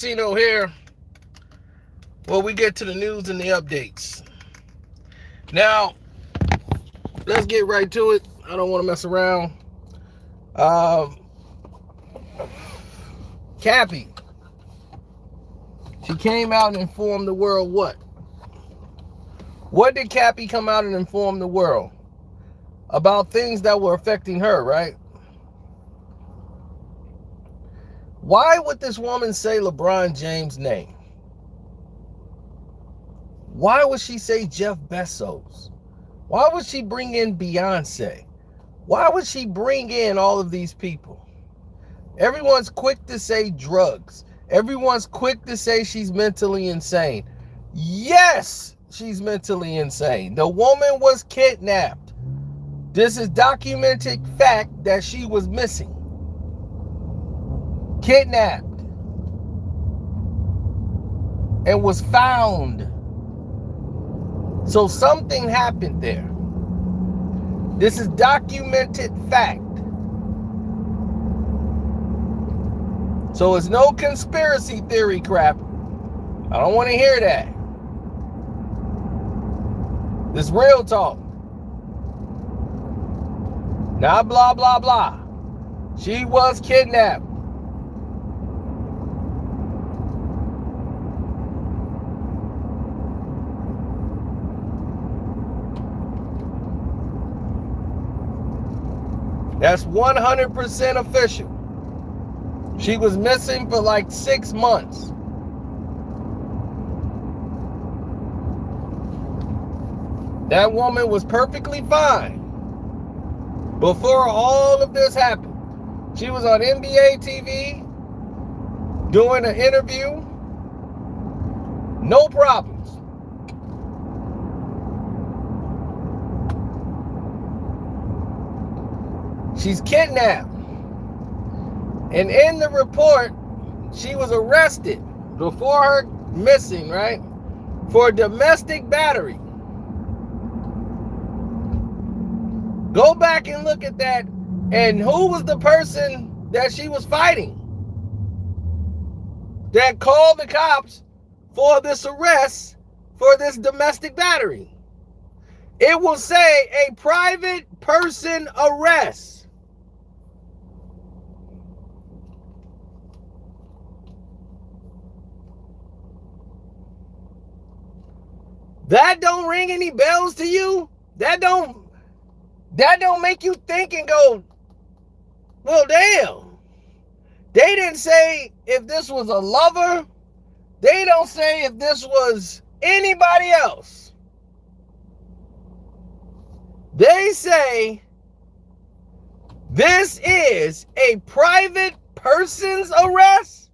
Casino here. Well, we get to the news and the updates. Now, let's get right to it. I don't want to mess around. Um, Cappy. She came out and informed the world what? What did Cappy come out and inform the world? About things that were affecting her, right? Why would this woman say LeBron James' name? Why would she say Jeff Bezos? Why would she bring in Beyonce? Why would she bring in all of these people? Everyone's quick to say drugs. Everyone's quick to say she's mentally insane. Yes, she's mentally insane. The woman was kidnapped. This is documented fact that she was missing. Kidnapped. And was found. So something happened there. This is documented fact. So it's no conspiracy theory crap. I don't want to hear that. This real talk. Not blah, blah, blah. She was kidnapped. That's 100% official. She was missing for like 6 months. That woman was perfectly fine before all of this happened. She was on NBA TV doing an interview. No problems. She's kidnapped. And in the report, she was arrested before her missing, right? For domestic battery. Go back and look at that. And who was the person that she was fighting that called the cops for this arrest for this domestic battery? It will say a private person arrest. That don't ring any bells to you? That don't make you think and go, well, damn. They didn't say if this was a lover. They don't say if this was anybody else. They say this is a private person's arrest.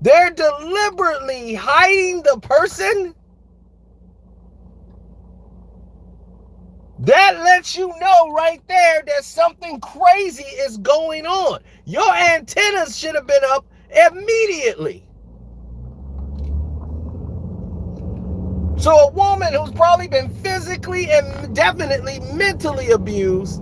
They're deliberately hiding the person. That lets you know right there that something crazy is going on. Your antennas should have been up immediately. So a woman who's probably been physically and definitely mentally abused,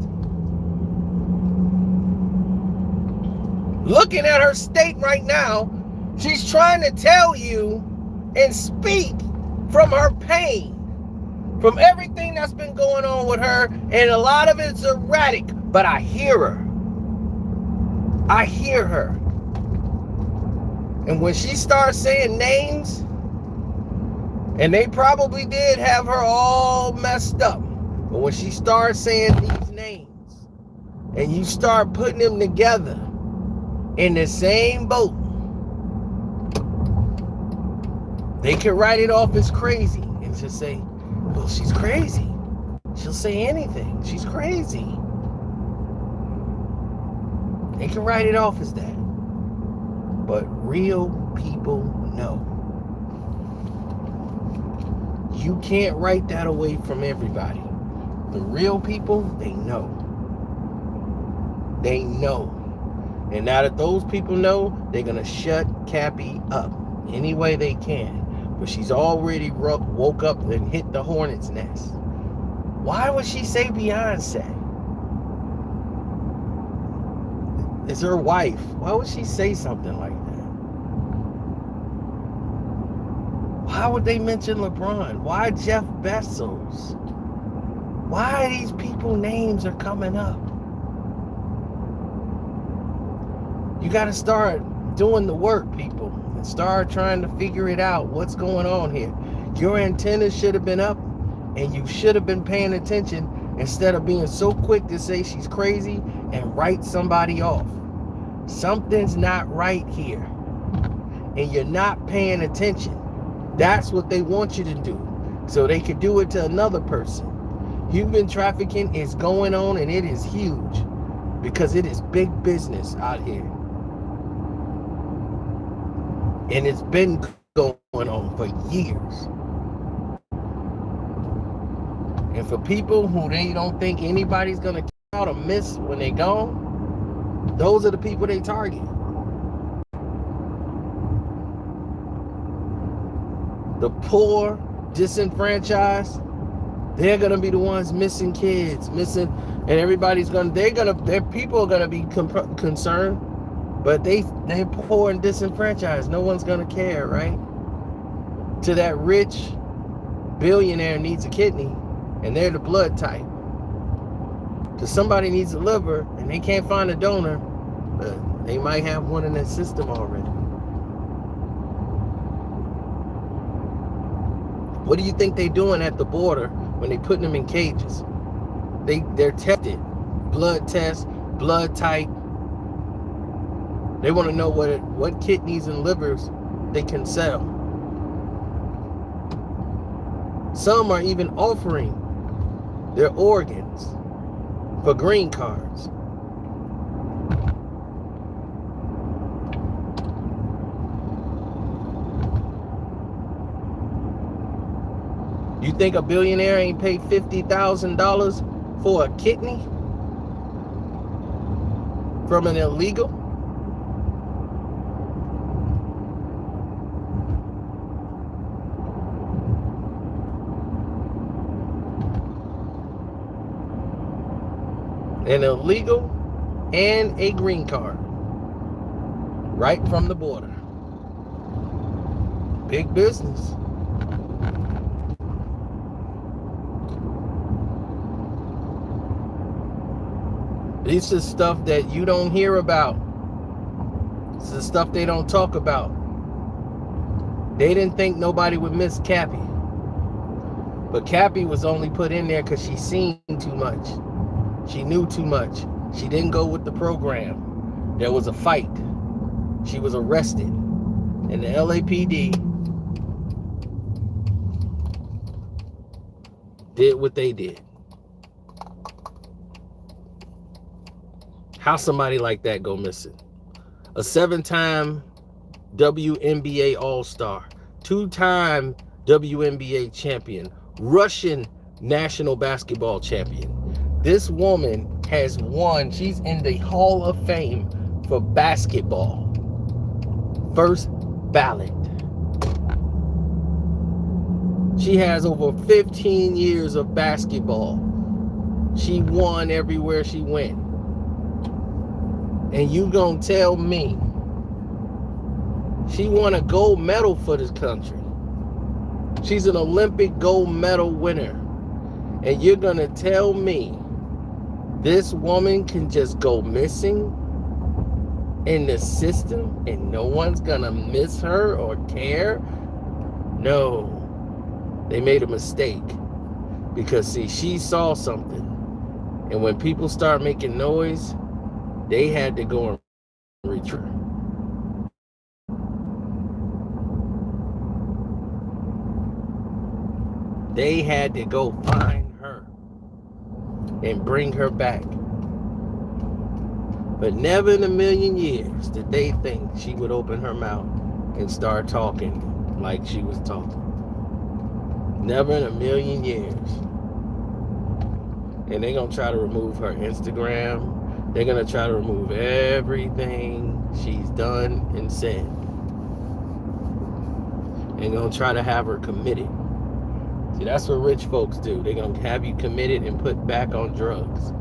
looking at her state right now, she's trying to tell you and speak from her pain. From everything that's been going on with her, and a lot of it's erratic, but I hear her. I hear her. And when she starts saying names, and they probably did have her all messed up, but when she starts saying these names, and you start putting them together in the same boat, they can write it off as crazy and just say, well, she's crazy. She'll say anything. She's crazy. They can write it off as that. But real people know. You can't write that away from everybody. The real people, they know. They know. And now that those people know, they're going to shut Cappy up any way they can. But she's already woke up and hit the hornet's nest. Why would she say Beyonce? It's her wife. Why would she say something like that? Why would they mention LeBron? Why Jeff Bezos? Why these people names are coming up? You got to start doing the work, people, and start trying to figure it out. What's going on here? Your antennas should have been up, and you should have been paying attention instead of being so quick to say she's crazy and write somebody off. Something's not right here, and you're not paying attention. That's what they want you to do, so they could do it to another person. Human trafficking is going on, and it is huge because it is big business out here. And it's been going on for years. And for people who they don't think anybody's going to come out or miss when they're gone, those are the people they target. The poor, disenfranchised, they're going to be the ones missing kids, and everybody's their people are going to be concerned, but they're poor and disenfranchised. No one's going to care, right? To that rich billionaire needs a kidney, and they're the blood type. To somebody needs a liver, and they can't find a donor, but they might have one in their system already. What do you think they're doing at the border when they putting them in cages? They're tested. Blood test, blood type. They want to know what kidneys and livers they can sell. Some are even offering their organs for green cards. You think a billionaire ain't paid $50,000 for a kidney from an illegal? An illegal and a green card right from the border. Big business. This is stuff that you don't hear about. This is stuff they don't talk about. They didn't think nobody would miss Cappy. But Cappy was only put in there because she seen too much. She knew too much. She didn't go with the program. There was a fight. She was arrested. And the LAPD did what they did. How somebody like that go missing? A 7-time WNBA All-Star, 2-time WNBA champion, Russian national basketball champion. This woman has won. She's in the Hall of Fame for basketball. First ballot. She has over 15 years of basketball. She won everywhere she went. And you gonna tell me she won a gold medal for this country? She's an Olympic gold medal winner. And you're gonna tell me this woman can just go missing in the system and no one's gonna miss her or care? No, they made a mistake. Because see, she saw something. And when people start making noise, they had to go and retrieve. They had to go find her and bring her back. But never in a million years did they think she would open her mouth and start talking like she was talking. Never in a million years. And they're going to try to remove her Instagram. They're going to try to remove everything she's done and said. They're going to try to have her committed. See, that's what rich folks do. They're going to have you committed and put back on drugs.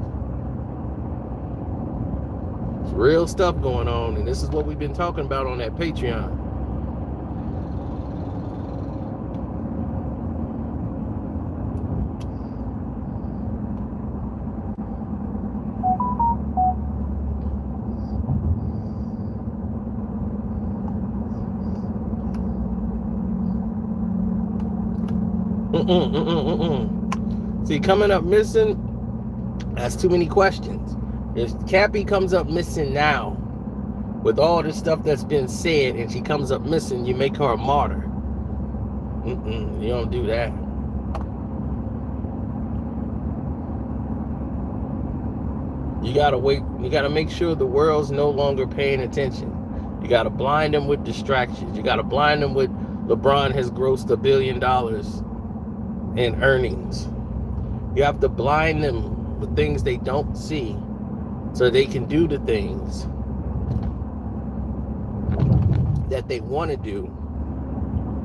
It's real stuff going on, and this is what we've been talking about on that Patreon. See, coming up missing, that's too many questions. If Cappy comes up missing now, with all this stuff that's been said, and she comes up missing, you make her a martyr. You don't do that. You gotta wait. You gotta make sure the world's no longer paying attention. You gotta blind them with distractions. You gotta blind them with LeBron has grossed $1 billion in earnings. You have to blind them with things they don't see so they can do the things that they want to do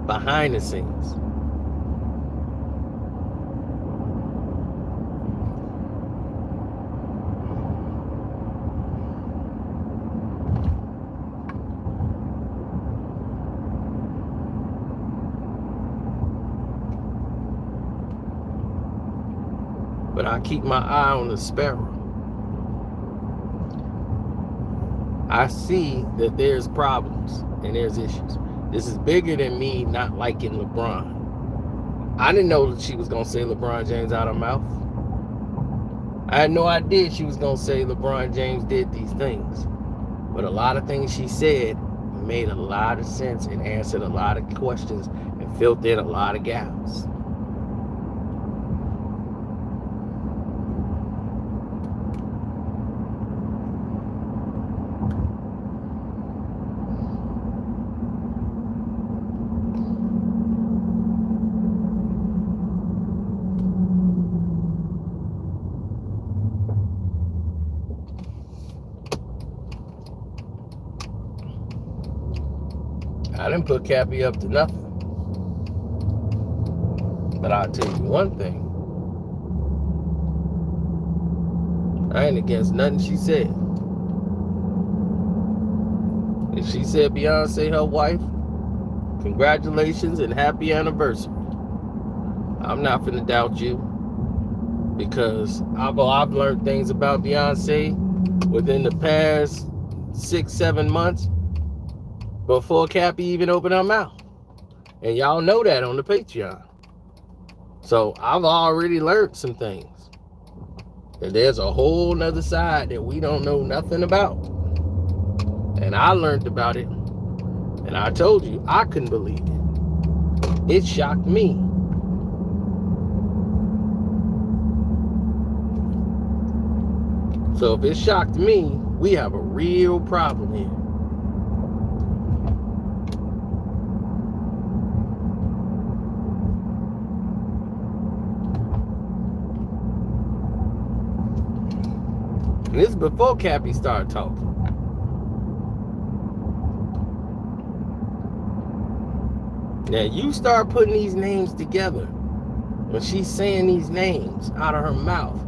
behind the scenes. But I keep my eye on the sparrow. I see that there's problems and there's issues. This is bigger than me not liking LeBron. I didn't know that she was going to say LeBron James out of her mouth. I had no idea she was going to say LeBron James did these things. But a lot of things she said made a lot of sense and answered a lot of questions and filled in a lot of gaps. I didn't put Cappy up to nothing. But I'll tell you one thing. I ain't against nothing she said. If she said Beyonce her wife, congratulations and happy anniversary. I'm not finna doubt you. Because I've learned things about Beyonce within the past 6-7 months before Cappy even opened her mouth. And y'all know that on the Patreon. So I've already learned some things. And there's a whole nother side that we don't know nothing about. And I learned about it. And I told you, I couldn't believe it. It shocked me. So if it shocked me, we have a real problem here. And this is before Cappy started talking. Now you start putting these names together. When she's saying these names out of her mouth.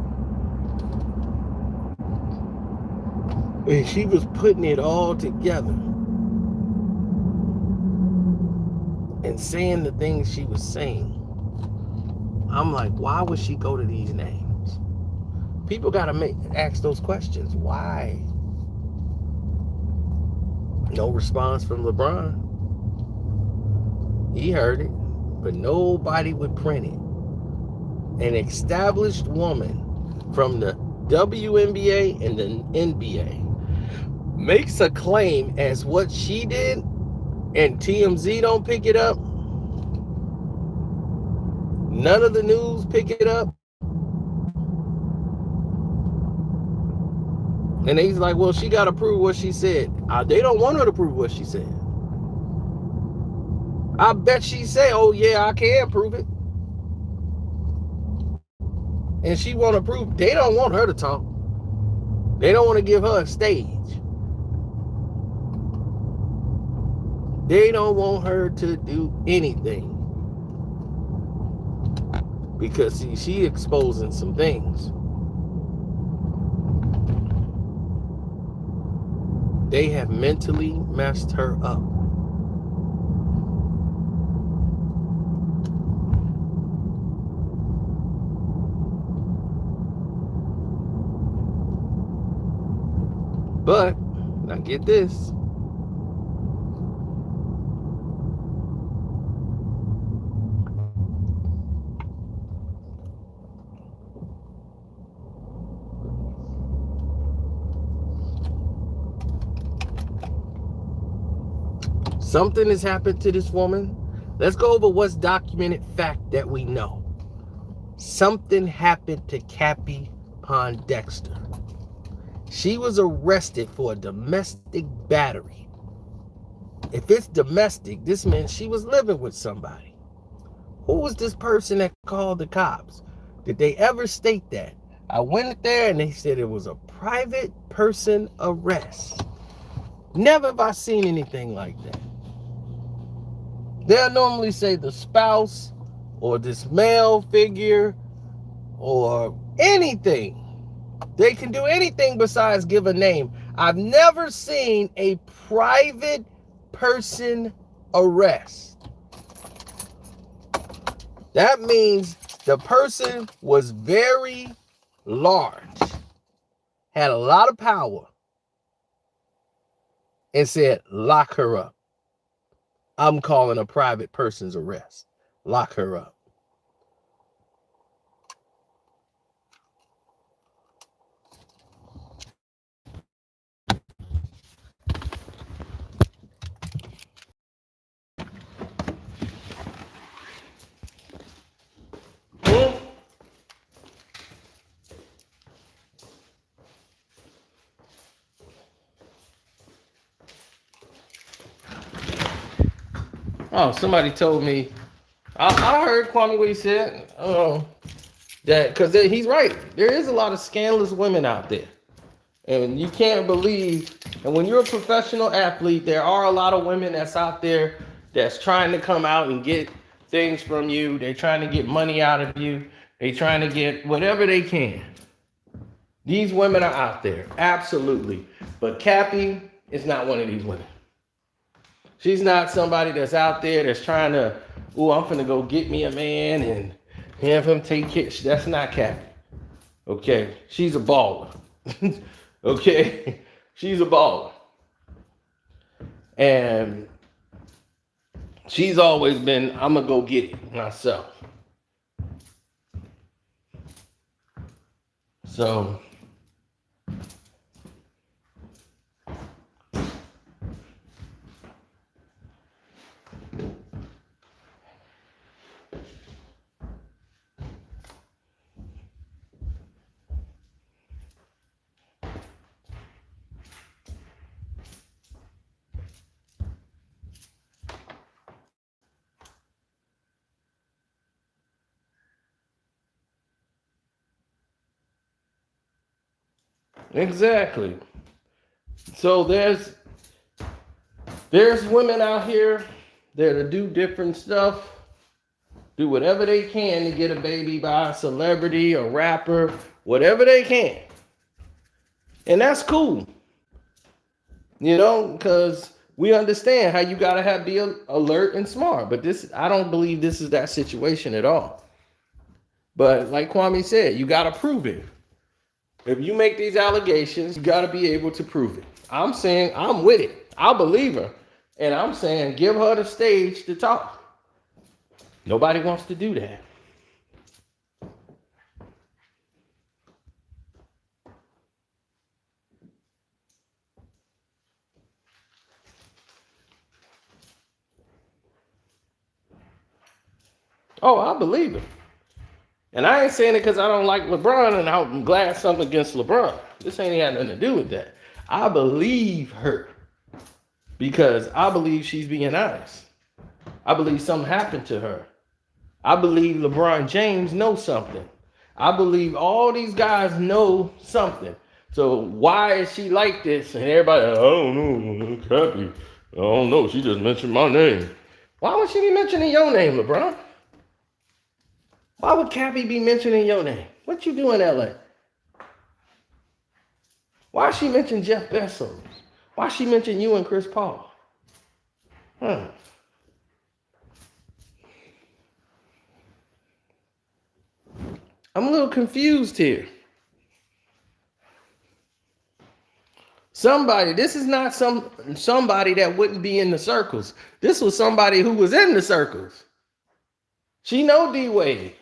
And she was putting it all together. And saying the things she was saying. I'm like, why would she go to these names? People got to ask those questions. Why? No response from LeBron. He heard it, but nobody would print it. An established woman from the WNBA and the NBA makes a claim as what she did, and TMZ don't pick it up. None of the news pick it up. And he's like, well, she got to prove what she said. They don't want her to prove what she said. I bet she say, oh, yeah, I can prove it. And she want to prove. They don't want her to talk. They don't want to give her a stage. They don't want her to do anything. Because, see, she exposing some things. They have mentally messed her up. But, now get this. Something has happened to this woman. Let's go over what's documented fact that we know. Something happened to Cappy Pondexter. She was arrested for a domestic battery. If it's domestic, this means she was living with somebody. Who was this person that called the cops? Did they ever state that? I went there and they said it was a private person arrest. Never have I seen anything like that. They'll normally say the spouse or this male figure or anything. They can do anything besides give a name. I've never seen a private person arrest. That means the person was very large, had a lot of power, and said, lock her up. I'm calling a private person's arrest. Lock her up. Oh, somebody told me. I heard Kwame what he said. That because he's right. There is a lot of scandalous women out there, and you can't believe. And when you're a professional athlete, there are a lot of women that's out there that's trying to come out and get things from you. They're trying to get money out of you. They're trying to get whatever they can. These women are out there, absolutely. But Cappy is not one of these women. She's not somebody that's out there that's trying to, oh, I'm finna go get me a man and have him take care. That's not Cappy. Okay, she's a baller. Okay, she's a baller. And she's always been, I'm gonna go get it myself. So, exactly. So there's women out here that do different stuff, do whatever they can to get a baby by a celebrity or rapper, whatever they can. And that's cool. You know, because we understand how you gotta be alert and smart. But I don't believe this is that situation at all. But like Kwame said, you gotta prove it. If you make these allegations, you got to be able to prove it. I'm saying I'm with it. I believe her. And I'm saying give her the stage to talk. Nobody wants to do that. Oh, I believe it. And I ain't saying it because I don't like LeBron and I'm glad something against LeBron. This ain't had nothing to do with that. I believe her because I believe she's being honest. I believe something happened to her. I believe LeBron James knows something. I believe all these guys know something. So why is she like this? And everybody, I don't know, Cappy. I don't know. She just mentioned my name. Why would she be mentioning your name, LeBron? Why would Cappy be mentioning your name? What you do in LA? Why she mention Jeff Bezos? Why she mention you and Chris Paul? I'm a little confused here. This is not somebody that wouldn't be in the circles. This was somebody who was in the circles. She know D-Wade.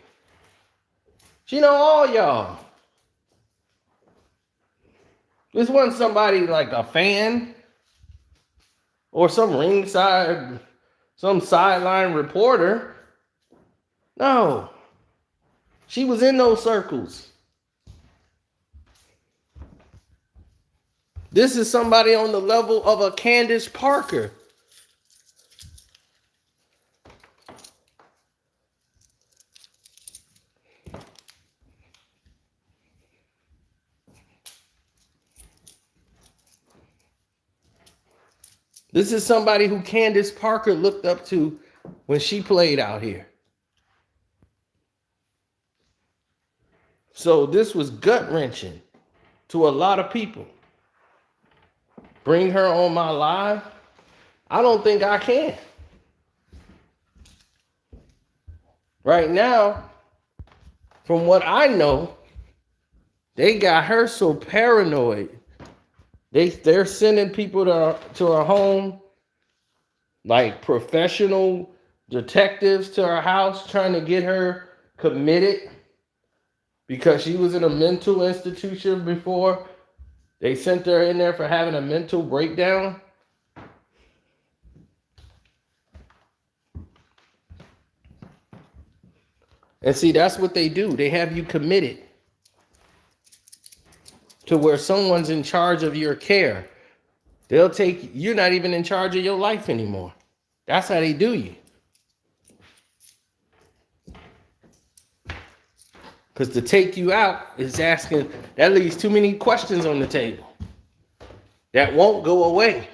She know all y'all. This wasn't somebody like a fan or some ringside, some sideline reporter. No, she was in those circles. This is somebody on the level of a Candace Parker. This is somebody who Candace Parker looked up to when she played out here. So this was gut-wrenching to a lot of people. Bring her on my live? I don't think I can. Right now, from what I know, they got her so paranoid. They're sending people to her home, like professional detectives to her house, trying to get her committed because she was in a mental institution before. They sent her in there for having a mental breakdown. And see, that's what they do. They have you committed to where someone's in charge of your care. You're not even in charge of your life anymore. That's how they do you. Because to take you out is asking, that leaves too many questions on the table that won't go away.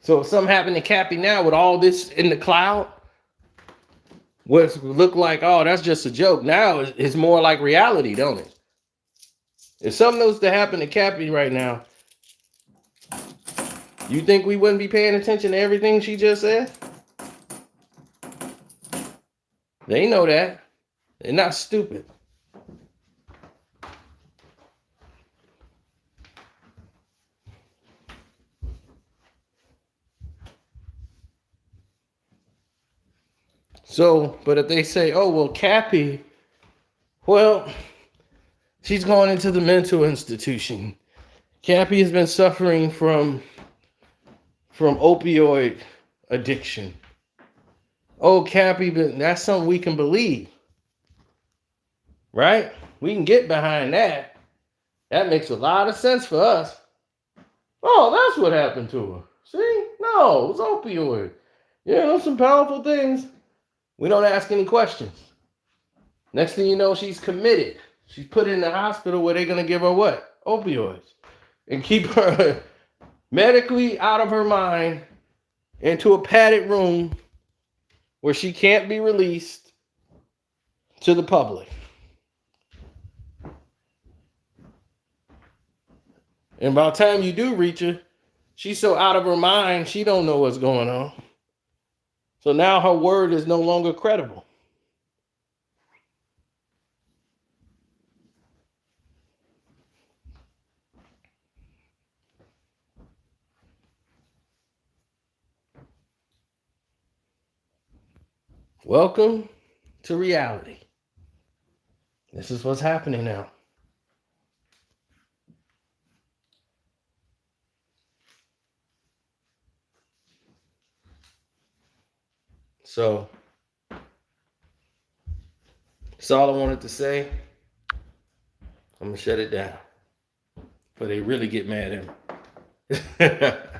So if something happened to Cappy now with all this in the cloud, what look like, oh, that's just a joke. Now it's more like reality, don't it? If something was to happen to Cappy right now, you think we wouldn't be paying attention to everything she just said? They know that. They're not stupid. So, but if they say, oh, well, Cappy, well, she's going into the mental institution. Cappy has been suffering from opioid addiction. Oh, Cappy, but that's something we can believe. Right? We can get behind that. That makes a lot of sense for us. Oh, that's what happened to her. See? No, it was opioid. Some powerful things. We don't ask any questions. Next thing you know, she's committed. She's put in the hospital where they're going to give her what? Opioids. And keep her medically out of her mind into a padded room where she can't be released to the public. And by the time you do reach her, she's so out of her mind, she don't know what's going on. So now her word is no longer credible. Welcome to reality. This is what's happening now. So, that's all I wanted to say. I'm going to shut it down. But they really get mad at me.